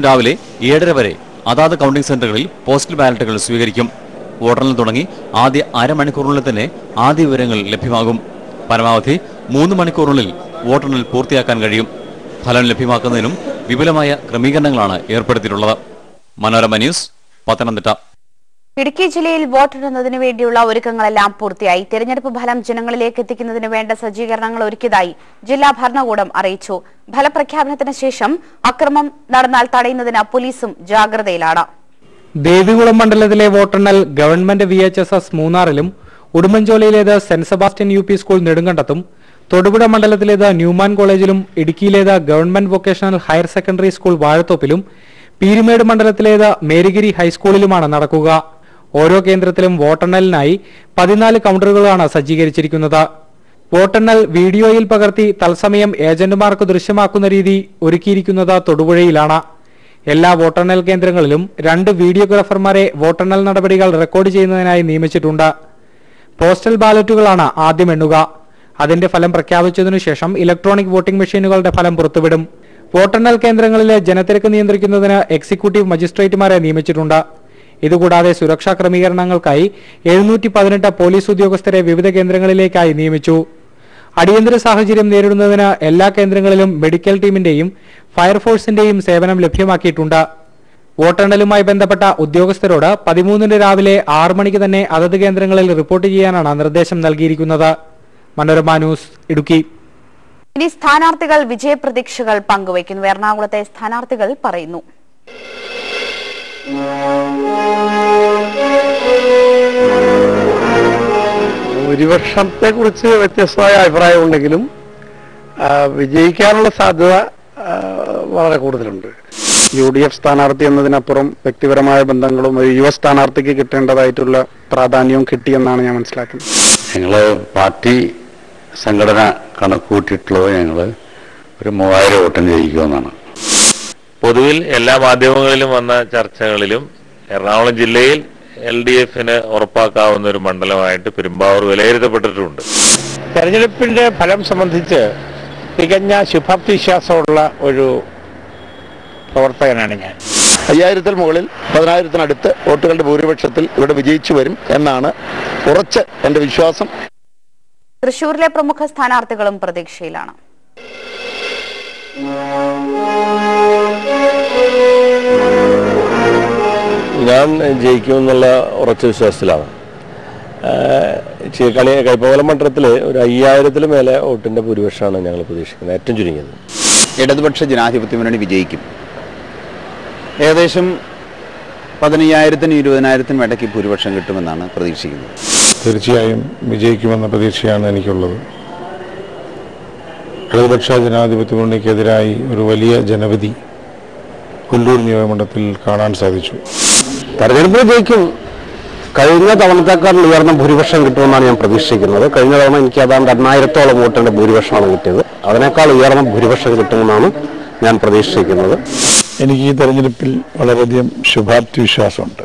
രാവിലെ 7:30 വരെ അതാത് കൗണ്ടിംഗ് സെന്ററുകളിൽ പോസ്റ്റൽ ബാലറ്റുകൾ സ്വീകരിക്കും. വോട്ടെണ്ണൽ തുടങ്ങി ആദ്യ അരമണിക്കൂറിനുള്ളിൽ തന്നെ ആദ്യ വിവരങ്ങൾ ലഭ്യമാകും. പരമാവധി 3 മണിക്കൂറിനുള്ളിൽ വോട്ടെണ്ണൽ പൂർത്തിയാക്കാൻ കഴിയും. ഫലം ലഭ്യമാക്കുന്നതിനും വിപുലമായ ക്രമീകരണങ്ങളാണ് ഏർപ്പെടുത്തിയിട്ടുള്ളത്. മനോരമ ന്യൂസ്, പത്തനംതിട്ട. ഇടുക്കി ജില്ലയിൽ വോട്ടെടുക്കുന്നതിന് വേണ്ടിയുള്ള ഒരുക്കങ്ങളെല്ലാം പൂർത്തിയായി. തെരഞ്ഞെടുപ്പ് ഫലം ജനങ്ങളിലേക്ക് എത്തിക്കുന്നതിന് വേണ്ട സജ്ജീകരണങ്ങൾ ഒരുക്കിയതായി ജില്ലാ ഭരണകൂടം അറിയിച്ചു. ഫലപ്രഖ്യാപനത്തിന് ശേഷം അക്രമം നടന്നാൽ തടയുന്നതിന് പോലീസും ജാഗ്രതയിലാണ്. ദേവികുളം മണ്ഡലത്തിലെ വോട്ടെണ്ണൽ ഗവൺമെന്റ് VHSS മൂന്നാറിലും, ഉടുമ്പൻചോലയിലേത് സെന്റ് സെബാസ്റ്റ്യൻ UP സ്കൂൾ നെടുങ്കണ്ടത്തും, തൊടുപുഴ മണ്ഡലത്തിലേത് ന്യൂമാൻ കോളേജിലും, ഇടുക്കിയിലേത് government vocational higher secondary school വാഴത്തോപ്പിലും, പീരുമേട് മണ്ഡലത്തിലേത് മേരിഗിരി ഹൈസ്കൂളിലുമാണ് നടക്കുക. ഓരോ കേന്ദ്രത്തിലും വോട്ടെണ്ണലിനായി 14 കൗണ്ടറുകളാണ് സജ്ജീകരിച്ചിരിക്കുന്നത്. വോട്ടെണ്ണൽ വീഡിയോയിൽ പകർത്തി തത്സമയം ഏജന്റുമാർക്ക് ദൃശ്യമാക്കുന്ന രീതി ഒരുക്കിയിരിക്കുന്നത് തൊടുപുഴയിലാണ്. എല്ലാ വോട്ടെണ്ണൽ കേന്ദ്രങ്ങളിലും 2 വീഡിയോഗ്രാഫർമാരെ വോട്ടെണ്ണൽ നടപടികൾ റെക്കോർഡ് ചെയ്യുന്നതിനായി നിയമിച്ചിട്ടുണ്ട്. പോസ്റ്റൽ ബാലറ്റുകളാണ് ആദ്യം എണ്ണുക. അതിന്റെ ഫലം പ്രഖ്യാപിച്ചതിനു ശേഷം ഇലക്ട്രോണിക് വോട്ടിംഗ് മെഷീനുകളുടെ ഫലം പുറത്തുവിടും. വോട്ടെണ്ണൽ കേന്ദ്രങ്ങളിലെ ജനത്തിരക്ക് നിയന്ത്രിക്കുന്നതിന് എക്സിക്യൂട്ടീവ് മജിസ്ട്രേറ്റുമാരെ നിയമിച്ചിട്ടുണ്ട്. ഇതുകൂടാതെ സുരക്ഷാ ക്രമീകരണങ്ങൾക്കായി 718 പോലീസ് ഉദ്യോഗസ്ഥരെ വിവിധ കേന്ദ്രങ്ങളിലേക്കായി നിയമിച്ചു. അടിയന്തര സാഹചര്യം നേരിടുന്നതിന് എല്ലാ കേന്ദ്രങ്ങളിലും മെഡിക്കൽ ടീമിന്റെയും ഫയർഫോഴ്സിന്റെയും സേവനം ലഭ്യമാക്കിയിട്ടുണ്ട്. വോട്ടെണ്ണലുമായി ബന്ധപ്പെട്ട ഉദ്യോഗസ്ഥരോട് 13 രാവിലെ 6 മണിക്ക് തന്നെ അതത് കേന്ദ്രങ്ങളിൽ റിപ്പോർട്ട് ചെയ്യാനാണ് നിർദ്ദേശം നൽകിയിരിക്കുന്നത്. മനോരമ ന്യൂസ്, ഇടുക്കി. ഇനി സ്ഥാനാർത്ഥികൾ വിജയപ്രതീക്ഷകൾ പങ്കുവയ്ക്കുന്നു. എറണാകുളത്തെ സ്ഥാനാർത്ഥികൾ പറയുന്നു. ഭൂരിപക്ഷത്തെ കുറിച്ച് വ്യത്യസ്തമായ അഭിപ്രായമുണ്ടെങ്കിലും വിജയിക്കാനുള്ള സാധ്യത വളരെ കൂടുതലുണ്ട്. UDF സ്ഥാനാർത്ഥി എന്നതിനപ്പുറം വ്യക്തിപരമായ ബന്ധങ്ങളും ഒരു യുവ സ്ഥാനാർത്ഥിക്ക് കിട്ടേണ്ടതായിട്ടുള്ള പ്രാധാന്യവും കിട്ടിയെന്നാണ് ഞാൻ മനസ്സിലാക്കുന്നത്. ഞങ്ങള് പാർട്ടി സംഘടന കണക്കുകൂട്ടിയിട്ടുള്ളത് ഞങ്ങൾ ഒരു 3000 വോട്ടിന് ജയിക്കുമെന്നാണ്. പൊതുവിൽ എല്ലാ മാധ്യമങ്ങളിലും വന്ന ചർച്ചകളിലും എറണാകുളം ജില്ലയിൽ LDFന് ഉറപ്പാക്കാവുന്ന ഒരു മണ്ഡലമായിട്ട് പെരുമ്പാവൂർ വിലയിരുത്തപ്പെട്ടിട്ടുണ്ട്. തെരഞ്ഞെടുപ്പിന്റെ ഫലം സംബന്ധിച്ച് തികഞ്ഞ ശുഭാപ്തി വിശ്വാസമുള്ള ഒരു പ്രവർത്തകനാണ് ഞാൻ. 5000-ൽ മുകളിൽ 10000-നടുത്ത് വോട്ടുകളുടെ ഭൂരിപക്ഷത്തിൽ ഇവിടെ വിജയിച്ചു വരും എന്നാണ് ഉറച്ച എന്റെ വിശ്വാസം. തൃശൂരിലെ പ്രമുഖ സ്ഥാനാർത്ഥികളും പ്രതീക്ഷയിലാണ്. ഞാൻ ജയിക്കുമെന്നുള്ള ഉറച്ച വിശ്വാസത്തിലാണ്. കൈപ്പമംഗലം മണ്ഡലത്തിൽ ഒരു 5000-ൽ മേലെ വോട്ടിന്റെ ഭൂരിപക്ഷമാണ് ഞങ്ങൾ പ്രതീക്ഷിക്കുന്നത്, ഏറ്റവും ചുരുങ്ങിയത്. ഇടതുപക്ഷ ജനാധിപത്യ മുന്നണി വിജയിക്കും. ഏകദേശം 15000-നും 20000-നും ഇടയ്ക്ക് ഭൂരിപക്ഷം കിട്ടുമെന്നാണ് പ്രതീക്ഷിക്കുന്നത്. തീർച്ചയായും വിജയിക്കുമെന്ന പ്രതീക്ഷയാണ് എനിക്കുള്ളത്. ഇടതുപക്ഷ ജനാധിപത്യ മുന്നണിക്കെതിരായി ഒരു വലിയ ജനവിധി കൊല്ലൂർ നിയോജകമണ്ഡലത്തിൽ കാണാൻ സാധിച്ചു. തെരഞ്ഞെടുപ്പിൽ ജയിക്കും. കഴിഞ്ഞ തവണത്തേക്കാൾ ഉയർന്ന ഭൂരിപക്ഷം കിട്ടുമെന്നാണ് ഞാൻ പ്രതീക്ഷിക്കുന്നത്. കഴിഞ്ഞ തവണ എനിക്ക് ഏതാണ്ട് 8000-ഓളം വോട്ടിന്റെ ഭൂരിപക്ഷമാണ് കിട്ടിയത്. അതിനേക്കാൾ ഉയർന്ന ഭൂരിപക്ഷം കിട്ടുമെന്നാണ് ഞാൻ പ്രതീക്ഷിക്കുന്നത്. എനിക്ക് ഈ തെരഞ്ഞെടുപ്പിൽ വളരെയധികം ശുഭാപ്തി വിശ്വാസമുണ്ട്.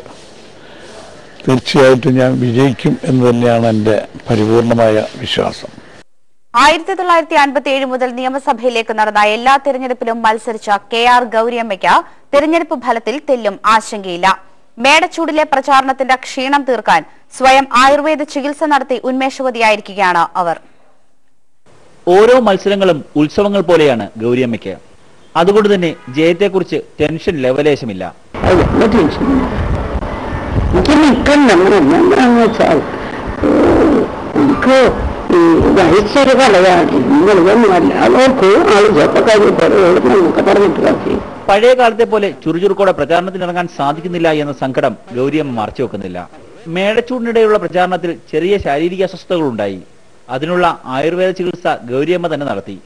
തീർച്ചയായിട്ടും ഞാൻ വിജയിക്കും എന്ന് തന്നെയാണ് എൻ്റെ പരിപൂർണമായ വിശ്വാസം. 1957 മുതൽ നിയമസഭയിലേക്ക് നടന്ന എല്ലാ തെരഞ്ഞെടുപ്പിലും മത്സരിച്ച KR ഗൗരിയമ്മയ്ക്ക് തെരഞ്ഞെടുപ്പ് ഫലത്തിൽ തെല്ലും ആശങ്കയില്ല. മേടച്ചൂടിലെ പ്രചാരണത്തിന്റെ ക്ഷീണം തീർക്കാൻ സ്വയം ആയുർവേദ ചികിത്സ നടത്തി ഉന്മേഷവതിയായിരിക്കുകയാണ് അവർ. ഓരോ മത്സരങ്ങളും ഉത്സവങ്ങൾ പോലെയാണ് ഗൗരിയമ്മയ്ക്ക്. അതുകൊണ്ട് തന്നെ ജയത്തെക്കുറിച്ച് ടെൻഷൻ ലെവലേശമില്ല. പഴയ കാലത്തെ പോലെ ചുറുചുറുക്കോടെ പ്രചാരണത്തിനിറങ്ങാൻ സാധിക്കുന്നില്ല എന്ന സങ്കടം ഗൗരിയമ്മ മറച്ചുവെക്കുന്നില്ല. മേടച്ചൂടിനിടെയുള്ള പ്രചാരണത്തിൽ ചെറിയ ശാരീരിക അസ്വസ്ഥതകളുണ്ടായി. അതിനുള്ള ആയുർവേദ ചികിത്സ ഗൗരിയമ്മ തന്നെ നടത്തി.